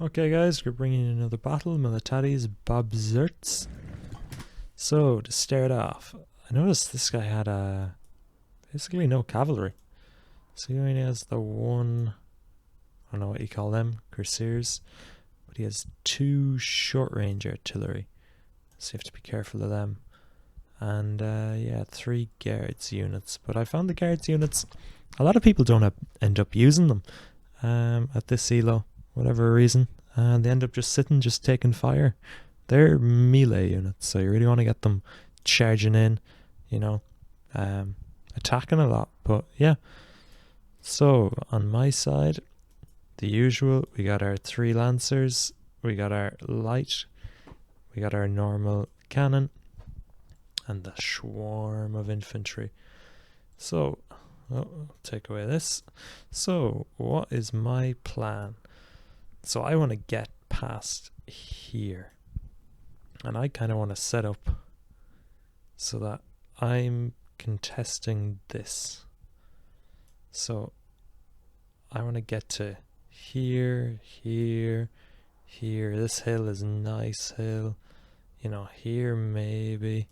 Okay guys, we're bringing in another battle, Militaris Bobzerts. So, to start off, I noticed this guy had basically no cavalry. So he only has the one, I don't know what you call them, cuirassiers, but he has two short range artillery. So you have to be careful of them. And yeah, three guards units. But I found the guards units, a lot of people don't end up using them at this elo, whatever reason. And they end up just sitting, just taking fire. They're melee units, so you really want to get them charging in, you know, attacking a lot. But yeah, so on my side, the usual, we got our three lancers, we got our light, we got our normal cannon, and the swarm of infantry. So, I'll take away this. So, what is my plan? So I want to get past here. And I kind of want to set up so that I'm contesting this. So I want to get to here, here, here. This hill is a nice hill. You know, here maybe.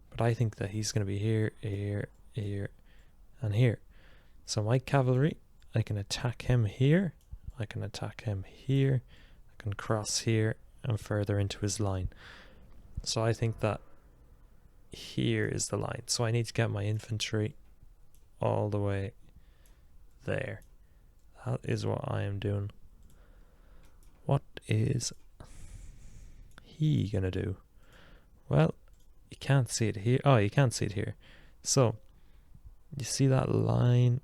But I think that he's going to be here, here, here, and here. So my cavalry, I can attack him here. I can attack him here. I can cross here and further into his line. So I think that here is the line. So I need to get my infantry all the way there. That is what I am doing. What is he gonna do? Well, you can't see it here. Oh, you can't see it here. So you see that line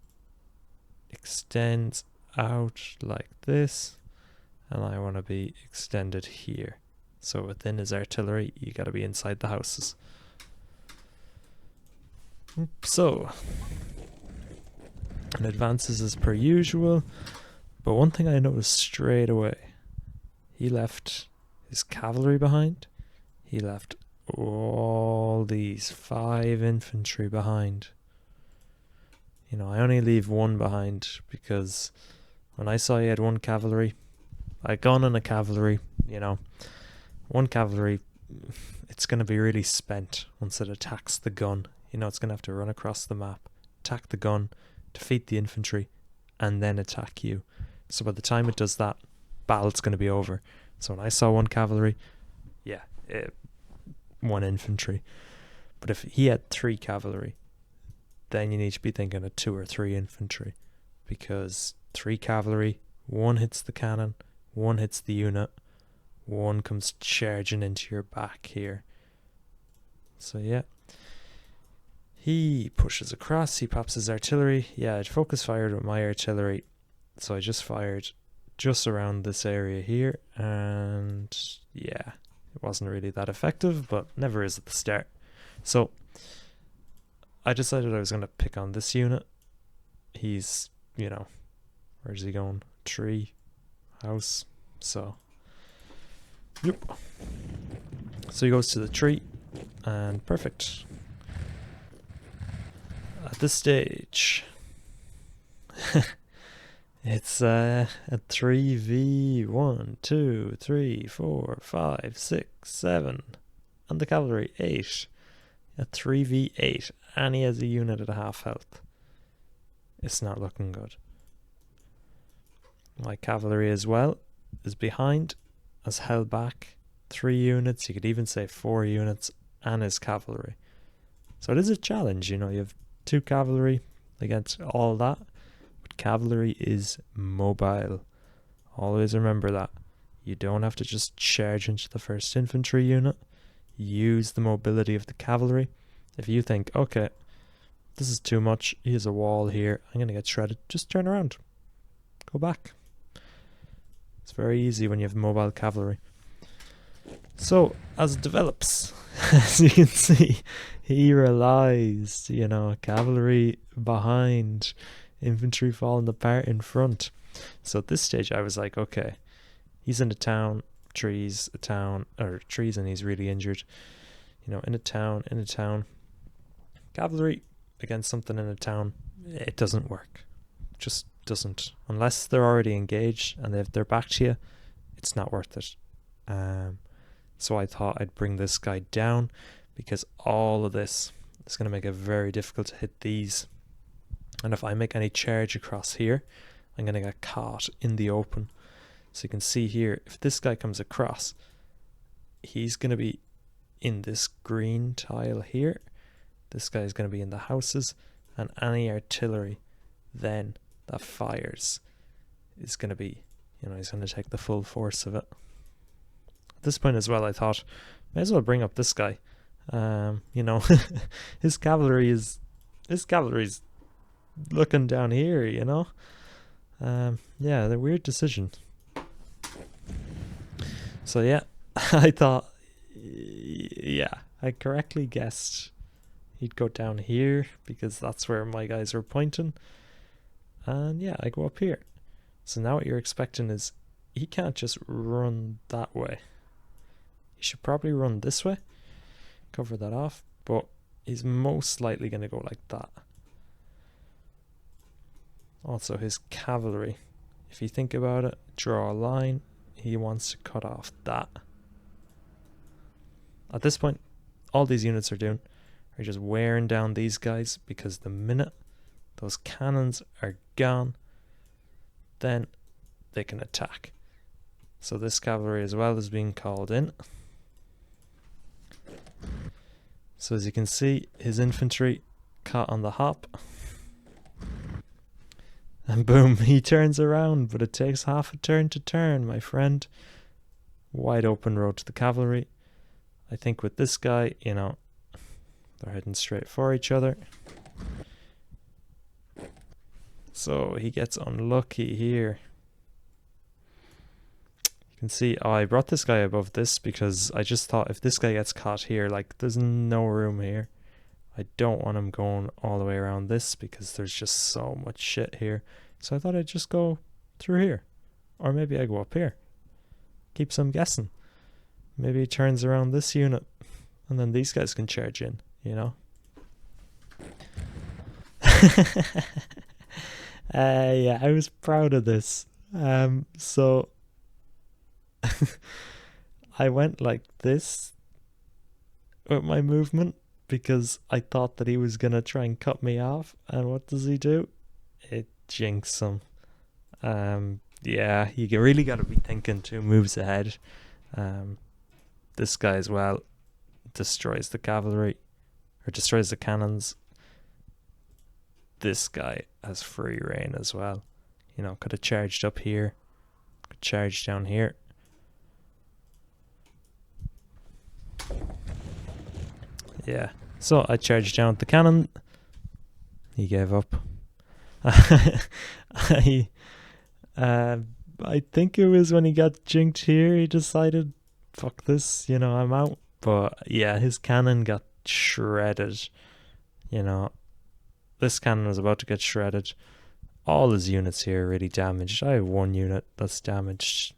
extends out like this, and I want to be extended here. So within his artillery, you got to be inside the houses. So, and advances as per usual. But one thing I noticed straight away, he left his cavalry behind. He left all these 5 infantry behind. You know, I only leave one behind because when I saw he had 1 cavalry, a gun and a cavalry, you know, 1 cavalry, it's going to be really spent once it attacks the gun. You know, it's going to have to run across the map, attack the gun, defeat the infantry, and then attack you. So by the time it does that, battle's going to be over. So when I saw 1 cavalry, yeah, 1 infantry. But if he had 3 cavalry, then you need to be thinking of 2 or 3 infantry. Because 3 cavalry, 1 hits the cannon, 1 hits the unit, 1 comes charging into your back here. So yeah. He pushes across, he pops his artillery. Yeah, I'd focus fired with my artillery. So I just fired just around this area here. And yeah, it wasn't really that effective, but never is at the start. So I decided I was going to pick on this unit. He's, you know, where's he going? Tree, house. So, yep. So he goes to the tree, and perfect. At this stage, it's a 3v1, 2, 3, 4, 5, 6, 7, and the cavalry 8. A 3v8, and he has a unit at half health. It's not looking good. My cavalry as well is behind, has held back 3 units, you could even say 4 units, and his cavalry. So it is a challenge, you know, you have 2 cavalry against all that, but cavalry is mobile. Always remember that. You don't have to just charge into the first infantry unit. Use the mobility of the cavalry. If you think, okay, this is too much, here's a wall here, I'm going to get shredded, just turn around. Go back. It's very easy when you have mobile cavalry. So, as it develops, as you can see, he relies, you know, cavalry behind, infantry falling apart in front. So at this stage I was like, okay, he's in a town, trees, and he's really injured. You know, in a town. Cavalry against something in a town, it doesn't work. Just doesn't. Unless they're already engaged and they've their back to you, it's not worth it. So I thought I'd bring this guy down, because all of this is going to make it very difficult to hit these. And if I make any charge across here, I'm going to get caught in the open. So you can see here, if this guy comes across, he's going to be in this green tile here. This guy is going to be in the houses, and any artillery then that fires is going to be, he's going to take the full force of it. At this point as well, I thought, may as well bring up this guy. His cavalry's looking down here, yeah, the weird decision. So yeah, I thought, I correctly guessed he'd go down here, because that's where my guys were pointing. And yeah, I go up here. So now what you're expecting is he can't just run that way. He should probably run this way, cover that off, but he's most likely going to go like that. Also, his cavalry, if you think about it, draw a line, he wants to cut off that. At this point, all these units are doing are just wearing down these guys, because the minute those cannons are gone, then they can attack. So this cavalry as well is being called in. So as you can see, his infantry caught on the hop. And boom, he turns around, but it takes half a turn to turn, my friend. Wide open road to the cavalry. I think with this guy, they're heading straight for each other. So he gets unlucky here. You can see, I brought this guy above this because I just thought if this guy gets caught here, there's no room here. I don't want him going all the way around this, because there's just so much shit here. So I thought I'd just go through here. Or maybe I go up here. Keeps them guessing. Maybe he turns around this unit, and then these guys can charge in, Yeah, I was proud of this. So I went like this with my movement, because I thought that he was going to try and cut me off. And what does he do? It jinxes him. Yeah, you really got to be thinking 2 moves ahead. This guy as well destroys the cavalry, or destroys the cannons. This guy has free reign as well. Could have charged up here, could charge down here. Yeah, so I charged down with the cannon. He gave up. I think it was when he got jinked here, he decided, fuck this, I'm out. But yeah, his cannon got shredded. This cannon was about to get shredded. All his units here are really damaged. I have 1 unit that's damaged,